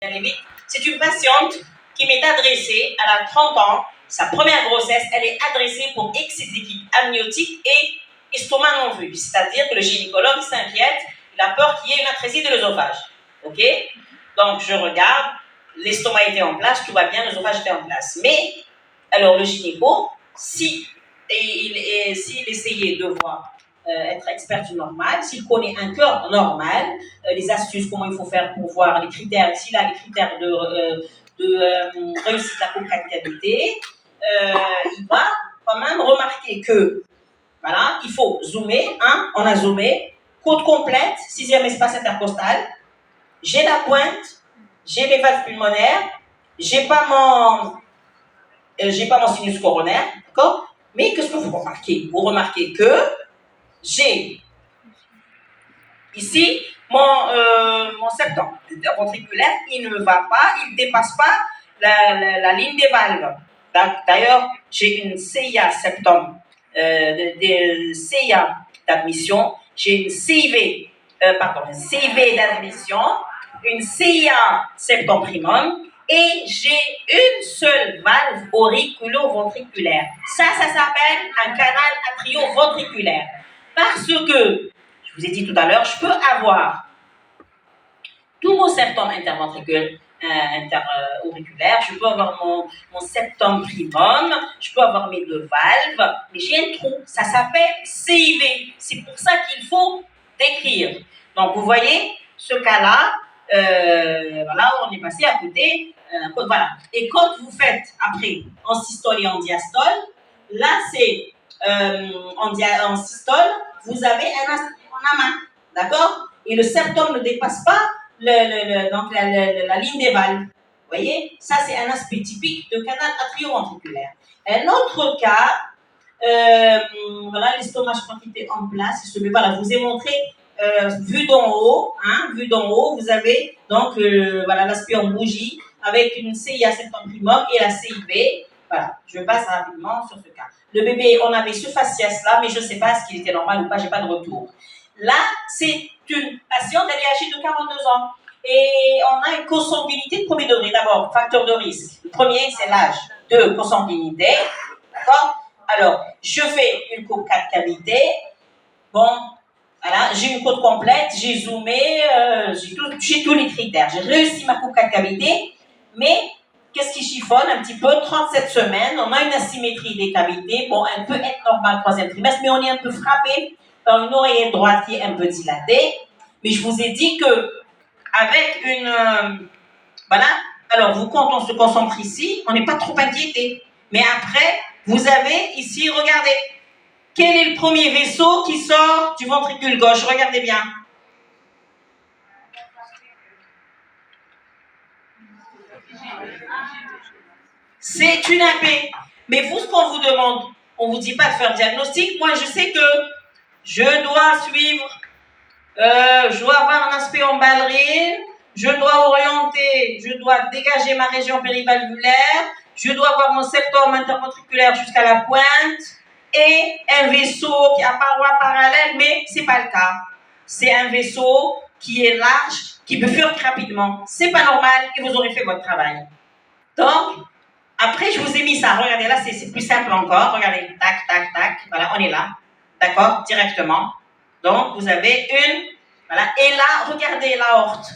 C'est une patiente qui m'est adressée, elle a 30 ans, sa première grossesse, elle est adressée pour excès de liquide amniotique et estomac non vu. C'est-à-dire que le gynécologue s'inquiète, il a peur qu'il y ait une atrésie de l'œsophage. Ok? Donc je regarde, l'estomac était en place, tout va bien, l'œsophage était en place. Mais, alors le gynéco, s'il essayait de voir être expert du normal, s'il connaît un cœur normal, les astuces, comment il faut faire pour voir les critères, s'il a les critères de réussite à la concavité, il va quand même remarquer que, voilà, il faut zoomer, hein, on a zoomé, côte complète, 6e espace intercostal, j'ai la pointe, j'ai mes valves pulmonaires, j'ai pas mon sinus coronaire, d'accord? Mais qu'est-ce que vous remarquez? Vous remarquez que j'ai ici mon septum ventriculaire, il ne va pas, il ne dépasse pas la ligne des valves. D'ailleurs, j'ai une CIA septum, CIA d'admission, j'ai une CIV, une CIV d'admission, une CIA septum primum, et j'ai une seule valve auriculo-ventriculaire. Ça s'appelle un canal atrio-ventriculaire. Parce que, je vous ai dit tout à l'heure, je peux avoir tous mon septum interauriculaire, je peux avoir mon septum primum, je peux avoir mes 2 valves, mais j'ai un trou, ça s'appelle CIV. C'est pour ça qu'il faut décrire. Donc vous voyez, ce cas-là, voilà, on est passé à côté, voilà. Et quand vous faites après en systole et en diastole, là c'est en systole, vous avez un amas, d'accord? Et le septum ne dépasse pas donc la ligne des valves. Vous voyez? Ça, c'est un aspect typique de canal atrio-ventriculaire. Un autre cas, voilà, l'estomac, je crois qu'il était en place. Voilà, je vous ai montré, vu d'en haut, vous avez donc voilà, l'aspect en bougie avec une CIA septum primum et la CIV. Voilà, je passe rapidement sur ce cas. Le bébé, on avait ce faciès là, mais je ne sais pas ce qu'il était normal ou pas, je n'ai pas de retour. Là, c'est une patiente, elle est âgée de 42 ans. Et on a une consanguinité de premier degré. D'abord, facteur de risque. Le premier, c'est l'âge. 2, consanguinité. D'accord? Alors, je fais une coupe 4 cavités. Bon, voilà, j'ai une côte complète, j'ai zoomé, j'ai tous les critères. J'ai réussi ma coupe 4 cavités, mais qu'est-ce qui chiffonne un petit peu? 37 semaines, on a une asymétrie des cavités. Bon, elle peut être normale 3e trimestre, mais on est un peu frappé par une oreillette droite qui est un peu dilatée. Mais je vous ai dit que avec une... voilà, alors quand on se concentre ici, on n'est pas trop inquiété. Mais après, vous avez ici, regardez, quel est le premier vaisseau qui sort du ventricule gauche? Regardez bien. C'est une AP. Mais vous, ce qu'on vous demande, on ne vous dit pas de faire diagnostic. Moi, je sais que je dois suivre, je dois avoir un aspect en ballerine, je dois orienter, je dois dégager ma région périvalvulaire, je dois avoir mon septum interventriculaire jusqu'à la pointe et un vaisseau qui a paroi parallèle, mais ce n'est pas le cas. C'est un vaisseau qui est large, qui bifurque rapidement. C'est pas normal et vous aurez fait votre travail. Donc, après, je vous ai mis ça. Regardez, là, c'est plus simple encore. Regardez, tac, tac, tac. Voilà, on est là. D'accord? Directement. Donc, vous avez une... Voilà. Et là, regardez l'aorte.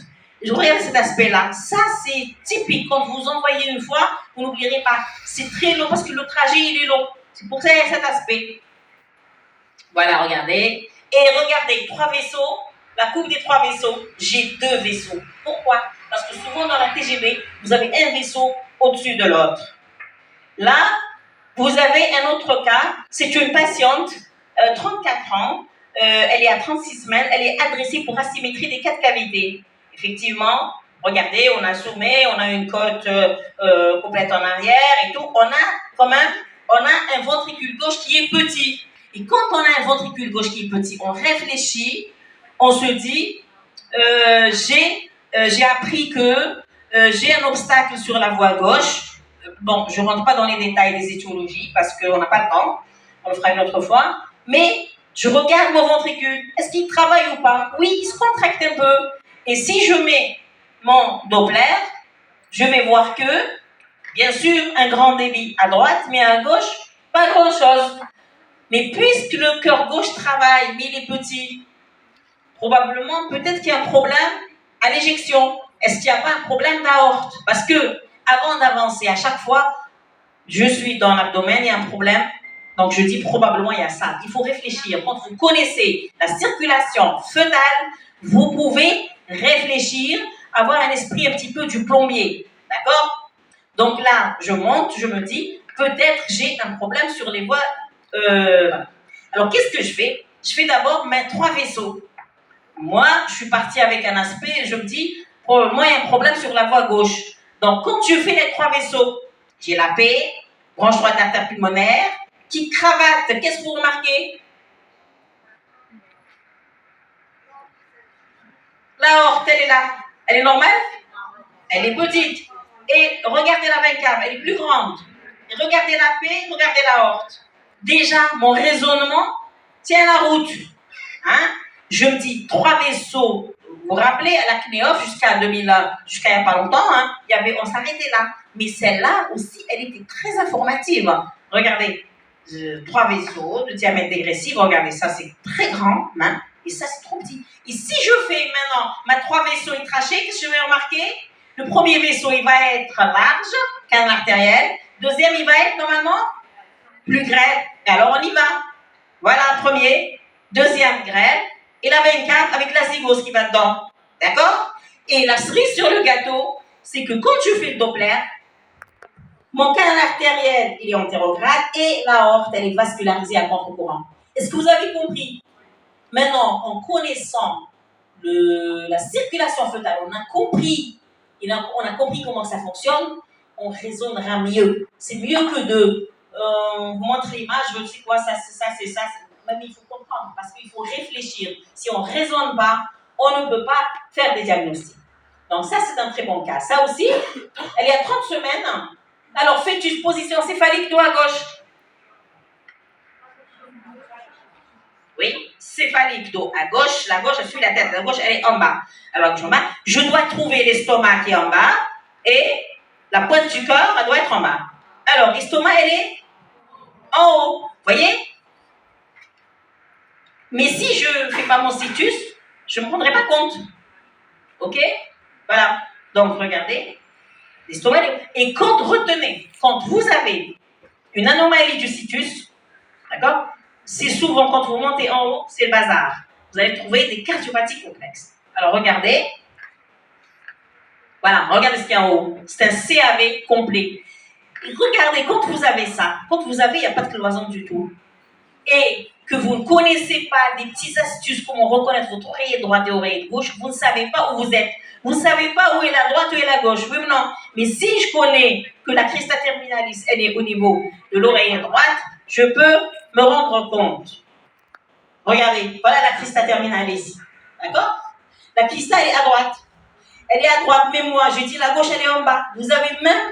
Regardez cet aspect-là. Ça, c'est typique. Quand vous envoyez une fois, vous n'oublierez pas. C'est très long parce que le trajet, il est long. C'est pour ça qu'il y a cet aspect. Voilà, regardez. Et regardez, 3 vaisseaux. La coupe des 3 vaisseaux. J'ai 2 vaisseaux. Pourquoi? Parce que souvent, dans la TGV, vous avez un vaisseau au-dessus de l'autre. Là, vous avez un autre cas. C'est une patiente, 34 ans. Elle est à 36 semaines. Elle est adressée pour asymétrie des 4 cavités. Effectivement, regardez, on a zoomé, on a une côte complète en arrière et tout. On a quand même, un ventricule gauche qui est petit. Et quand on a un ventricule gauche qui est petit, on réfléchit, on se dit, j'ai appris que j'ai un obstacle sur la voie gauche. Bon, je ne rentre pas dans les détails des étiologies parce qu'on n'a pas le temps. On le fera une autre fois. Mais je regarde mon ventricule. Est-ce qu'il travaille ou pas? Oui, il se contracte un peu. Et si je mets mon Doppler, je vais voir que, bien sûr, un grand débit à droite, mais à gauche, pas grand-chose. Mais puisque le cœur gauche travaille, mais il est petit, probablement, peut-être qu'il y a un problème à l'éjection. Est-ce qu'il n'y a pas un problème d'aorte? Parce que, avant d'avancer, à chaque fois, je suis dans l'abdomen, il y a un problème. Donc, je dis probablement, il y a ça. Il faut réfléchir. Quand vous connaissez la circulation fœtale, vous pouvez réfléchir, avoir un esprit un petit peu du plombier. D'accord? Donc là, je monte, je me dis, peut-être j'ai un problème sur les voies. Alors, qu'est-ce que je fais? Je fais d'abord mes 3 vaisseaux. Moi, je suis partie avec un aspect, je me dis, probablement, il y a un problème sur la voie gauche. Donc, quand je fais les 3 vaisseaux, j'ai la paix, branche droite interpulmonaire, qui cravate. Qu'est-ce que vous remarquez? L'aorte, elle est là. Elle est normale? Elle est petite. Et regardez la 24, elle est plus grande. Et regardez la paix, regardez l'aorte. Déjà, mon raisonnement tient la route. Hein? Je me dis, 3 vaisseaux. Vous vous rappelez, à la CNEOF, jusqu'à 2001, jusqu'à il n'y a pas longtemps, hein, on s'arrêtait là. Mais celle-là aussi, elle était très informative. Regardez, 3 vaisseaux de diamètre dégressif. Regardez, ça c'est très grand, hein, et ça c'est trop petit. Et si je fais maintenant ma 3 vaisseaux trachés, qu'est-ce que je vais remarquer? Le premier vaisseau, il va être large, canal artériel. Deuxième, il va être normalement plus grêle. Et alors on y va. Voilà, premier, deuxième grêle, et la 24 avec la zygose qui va dedans. D'accord? Et la cerise sur le gâteau, c'est que quand je fais le Doppler, mon canal artériel, il est antérograde et l'aorte, elle est vascularisée à contre-courant. Est-ce que vous avez compris? Maintenant, en connaissant la circulation fœtale, on a compris comment ça fonctionne, on raisonnera mieux. C'est mieux que de vous montrer l'image, je sais quoi, ça, c'est ça, c'est ça. Même il faut comprendre, parce qu'il faut réfléchir. Si on ne raisonne pas, on ne peut pas faire des diagnostics. Donc ça, c'est un très bon cas. Ça aussi, elle est à 30 semaines. Alors, fœtus, position céphalique, dos à gauche. Oui, céphalique, dos à gauche. La gauche, elle suit la tête. La gauche, elle est en bas. Alors, je dois trouver l'estomac qui est en bas et la pointe du corps, elle doit être en bas. Alors, l'estomac, elle est en haut. Vous voyez? Mais si je ne fais pas mon situs, je ne me rendrai pas compte. OK? Voilà. Donc, regardez. L'estomac, et retenez, quand vous avez une anomalie du situs, d'accord? C'est souvent quand vous montez en haut, c'est le bazar. Vous allez trouver des cardiopathies complexes. Alors regardez. Voilà, regardez ce qu'il y a en haut. C'est un CAV complet. Et regardez, quand vous avez ça, il n'y a pas de cloison du tout, et que vous ne connaissez pas des petites astuces, comment reconnaître votre oreille droite et oreille gauche, vous ne savez pas où vous êtes. Vous ne savez pas où est la droite, où est la gauche. Oui ou non? Mais si je connais que la crista terminalis, elle est au niveau de l'oreille droite, je peux me rendre compte. Regardez, voilà la crista terminalis. D'accord? La crista, elle est à droite. Elle est à droite, mais moi, je dis la gauche, elle est en bas. Vous avez même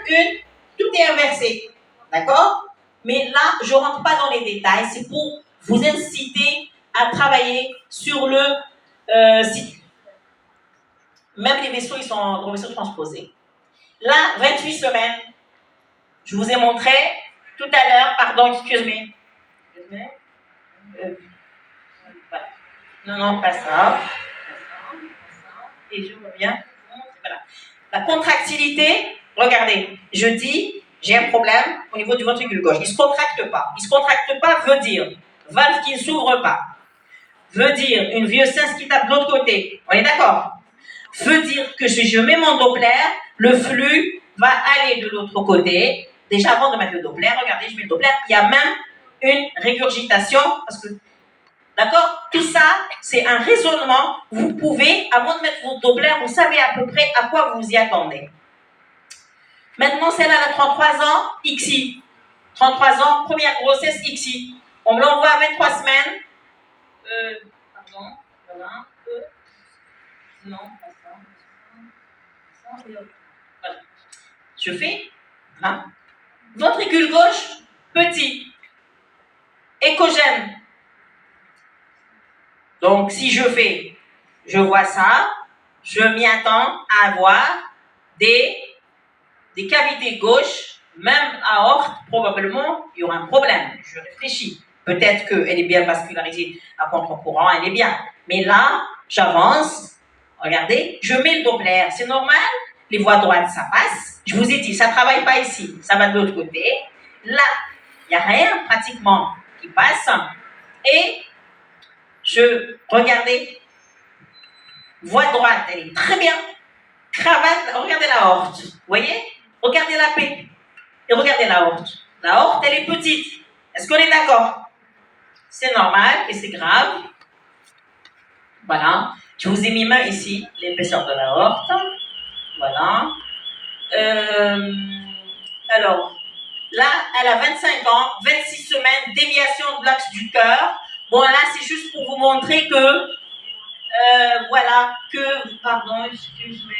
tout est inversé. D'accord? Mais là, je ne rentre pas dans les détails. C'est pour vous inciter à travailler sur le site. Même les vaisseaux, ils sont en vaisseaux transposés. Là, 28 semaines. Je vous ai montré tout à l'heure, pardon, excuse-moi. Non, pas ça. Et je reviens. Voilà. La contractilité, regardez, je dis, j'ai un problème au niveau du ventricule gauche. Il ne se contracte pas. Il ne se contracte pas veut dire valve qui ne s'ouvre pas. Veut dire une vieux sens qui tape de l'autre côté. On est d'accord? Veut dire que si je mets mon Doppler, le flux va aller de l'autre côté. Déjà, avant de mettre le Doppler, regardez, je mets le Doppler, il y a même une régurgitation. Parce que, d'accord? Tout ça, c'est un raisonnement. Vous pouvez, avant de mettre votre Doppler, vous savez à peu près à quoi vous y attendez. Maintenant, celle-là, elle a 33 ans, XI. 33 ans, première grossesse, XI. On me l'envoie à 23 semaines. Pardon, voilà. Non, pas ça. Voilà. Je fais, là. Ventricule gauche, petit. Échogène. Donc, si je fais, je vois ça, je m'y attends à avoir des cavités gauches, même à aorte, probablement, il y aura un problème. Je réfléchis. Peut-être qu'elle est bien vascularisée à contre-courant, elle est bien. Mais là, j'avance, regardez, je mets le Doppler, c'est normal, les voies droites, ça passe. Je vous ai dit, ça ne travaille pas ici, ça va de l'autre côté. Là, il n'y a rien pratiquement qui passe. Et regardez, voie droite, elle est très bien. Cravate, regardez la horte, vous voyez? Regardez la paix et regardez la horte. La horte, elle est petite. Est-ce qu'on est d'accord? C'est normal et c'est grave. Voilà. Je vous ai mis main ici, l'épaisseur de la horte. Voilà. Alors, là, elle a 25 ans, 26 semaines, déviation de l'axe du cœur. Bon, là, c'est juste pour vous montrer que, voilà, pardon, excuse-moi,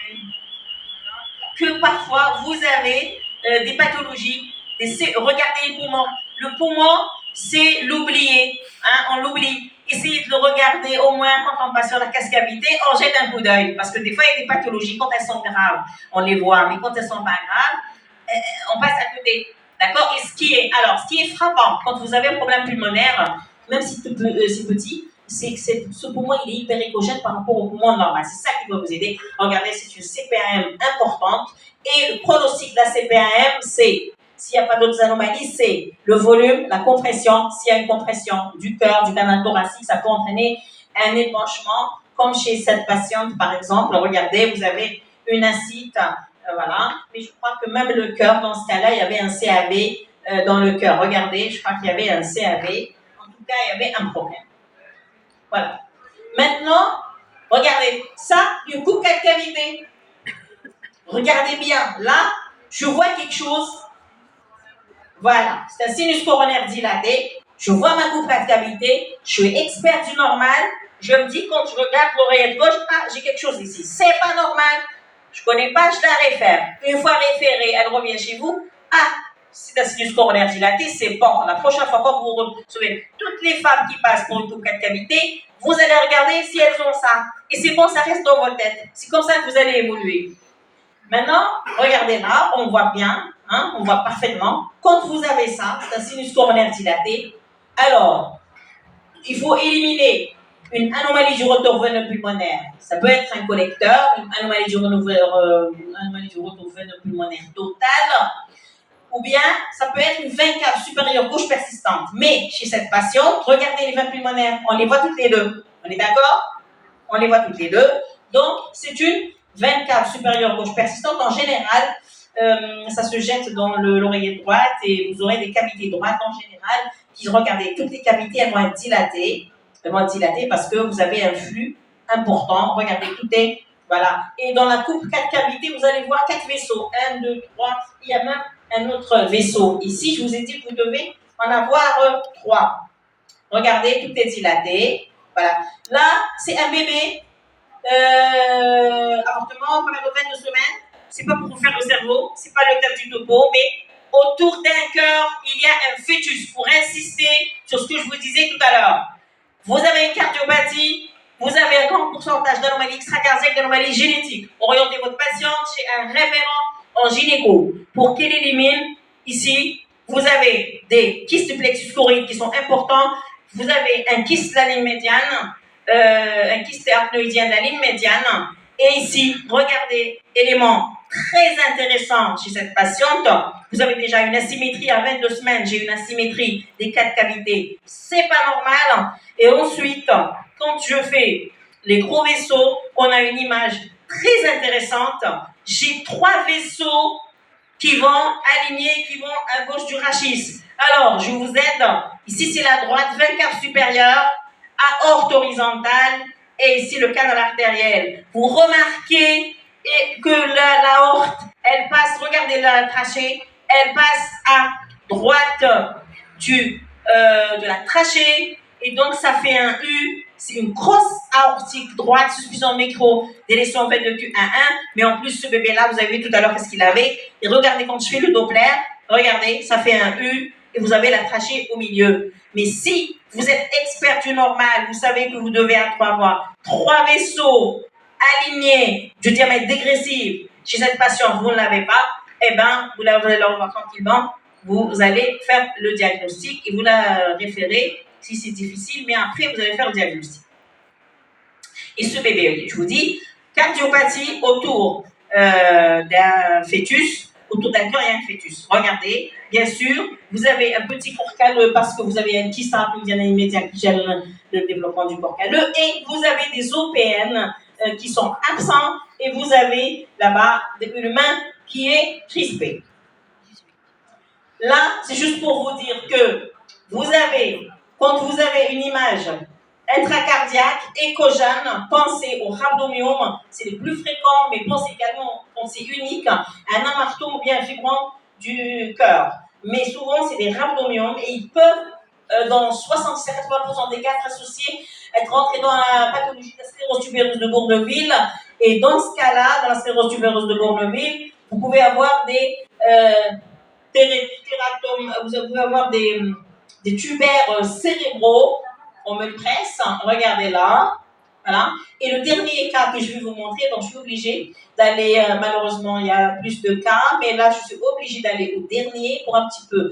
que parfois, vous avez des pathologies. Regardez les poumons. Le poumon, c'est l'oublier. Hein, on l'oublie. Essayez de le regarder au moins quand on passe sur la casse-cavité, on jette un coup d'œil. Parce que des fois, il y a des pathologies, quand elles sont graves, on les voit. Mais quand elles ne sont pas graves, on passe à côté. D'accord? Et ce qui est frappant, quand vous avez un problème pulmonaire, même si c'est petit, c'est que ce poumon, il est hyper écogène par rapport au poumon normal. C'est ça qui va vous aider. Regardez, c'est une CPAM importante. Et le pronostic de la CPAM, c'est, s'il n'y a pas d'autres anomalies, c'est le volume, la compression. S'il y a une compression du cœur, du canal thoracique, ça peut entraîner un épanchement, comme chez cette patiente, par exemple. Regardez, vous avez une incite, voilà. Mais je crois que même le cœur, dans ce cas-là, il y avait un CAB dans le cœur. Regardez, je crois qu'il y avait un CAB. En tout cas, il y avait un problème. Voilà. Maintenant, regardez, ça, une coupe 4 cavités. Regardez bien, là, je vois quelque chose. Voilà, c'est un sinus coronaire dilaté. Je vois ma coupe 4 cavités. Je suis expert du normal. Je me dis, quand je regarde l'oreillette gauche, ah, j'ai quelque chose ici. C'est pas normal. Je connais pas, je la réfère. Une fois référée, elle revient chez vous. Ah, c'est un sinus coronaire dilaté, c'est bon. La prochaine fois, quand vous recevez toutes les femmes qui passent pour une coupe 4 cavités, vous allez regarder si elles ont ça. Et c'est bon, ça reste dans votre tête. C'est comme ça que vous allez évoluer. Maintenant, regardez là, on voit bien, hein, on voit parfaitement. Quand vous avez ça, c'est un sinus coronaire dilaté, alors, il faut éliminer une anomalie du retour veineux pulmonaire. Ça peut être un collecteur, une anomalie du retour veineux pulmonaire totale, ou bien ça peut être une veine cave supérieure gauche persistante. Mais chez cette patiente, regardez les veines pulmonaires, on les voit toutes les deux. On est d'accord? On les voit toutes les deux. Donc, c'est une veine cave supérieure gauche persistante. En général, ça se jette dans l'oreillette droite et vous aurez des cavités droites en général. Puis regardez, toutes les cavités, elles vont être dilatées. Elles vont être dilatées parce que vous avez un flux important. Regardez, tout est, voilà. Et dans la coupe 4 cavités, vous allez voir 4 vaisseaux. 1, 2, 3. Il y a même un autre vaisseau. Ici, je vous ai dit que vous devez en avoir 3. Regardez, tout est dilaté. Voilà. Là, c'est un bébé. Avortement, première de semaine. C'est pas pour vous faire le cerveau, c'est pas le thème du topo, mais autour d'un cœur, il y a un fœtus. Pour insister sur ce que je vous disais tout à l'heure. Vous avez une cardiopathie, vous avez un grand pourcentage d'anomalies extracardiaques, d'anomalies génétiques. Orientez votre patiente chez un référent en gynéco pour qu'il élimine ici. Vous avez des kystes du plexus choroïde qui sont importants. Vous avez un kyste de la ligne médiane. Un kyste arachnoïdien de la ligne médiane. Et ici, regardez, élément très intéressant chez cette patiente. Vous avez déjà une asymétrie à 22 semaines. J'ai une asymétrie des 4 cavités. C'est pas normal. Et ensuite, quand je fais les gros vaisseaux, on a une image très intéressante. J'ai 3 vaisseaux qui vont aligner, qui vont à gauche du rachis. Alors, je vous aide. Ici, c'est la droite, veine cave supérieure, aorte horizontale, et ici, le canal artériel. Vous remarquez que l'aorte, elle passe, regardez la trachée, elle passe à droite de la trachée, et donc ça fait un U. C'est une grosse aortique droite, suspicion micro, délétion veine de Q11, mais en plus, ce bébé-là, vous avez vu tout à l'heure qu'est-ce qu'il avait. Et regardez, quand je fais le Doppler, regardez, ça fait un U, et vous avez la trachée au milieu. Mais si vous êtes expert du normal, vous savez que vous devez avoir 3 vaisseaux aligné du diamètre dégressif chez cette patiente, vous ne l'avez pas, eh bien, vous allez la revoir tranquillement, vous allez faire le diagnostic et vous la référez si c'est difficile, mais après, vous allez faire le diagnostic. Et ce bébé, je vous dis, cardiopathie autour d'un fœtus, autour d'un cœur et un fœtus. Regardez, bien sûr, vous avez un petit corps calleux parce que vous avez un kyste arachnoïdien immédiat qui gêne le développement du corps calleux, et vous avez des OPN qui sont absents, et vous avez là-bas une main qui est crispée. Là, c'est juste pour vous dire que quand vous avez une image intracardiaque, échogène, pensez au rhabdomyome, c'est le plus fréquent, mais pensez également, quand c'est unique, à un amartome ou bien un fibron du cœur. Mais souvent, c'est des rhabdomyomes et ils peuvent, dans 60-80% des cas, être associés, être rentrés dans la pathologie de la sclérose tubereuse de Bourneville. Et dans ce cas-là, dans la sclérose tubereuse de Bourneville, vous pouvez avoir des vous pouvez avoir des tubaires cérébraux. On me le presse, regardez là. Voilà. Et le dernier cas que je vais vous montrer, donc je suis obligée d'aller, malheureusement il y a plus de cas, mais là je suis obligée d'aller au dernier pour un petit peu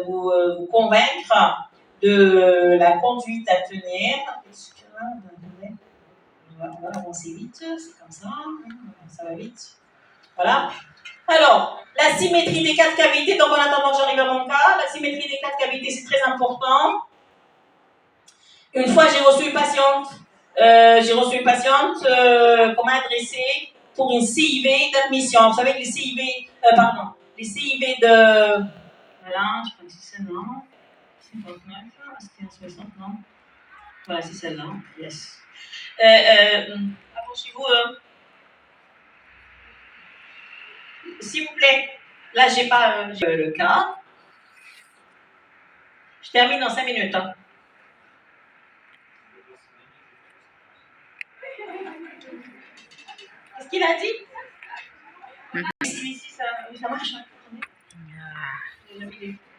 vous convaincre de la conduite à tenir. On va avancer vite, c'est comme ça va vite. Voilà. Alors, la symétrie des quatre cavités, donc en attendant que j'arrive à mon cas, la symétrie des quatre cavités, c'est très important. Une fois, j'ai reçu une patiente qu'on m'a adressée pour une CIV d'admission. Vous savez que les CIV, les CIV de... Voilà, je crois que c'est celle-là. 59, est-ce qu'il y a 60, non? Voilà, c'est celle-là, yes. Approchez-vous... S'il vous plaît, là, j'ai pas le cas. Je termine dans 5 minutes. Hein. Qu'est-ce qu'il a dit? Ici, ça marche. Hein.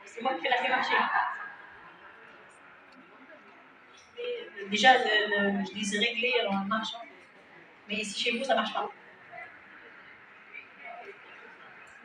C'est moi qui fais la fait marcher. Déjà, je les ai réglés, alors ça marche. Mais ici, chez vous, ça marche pas.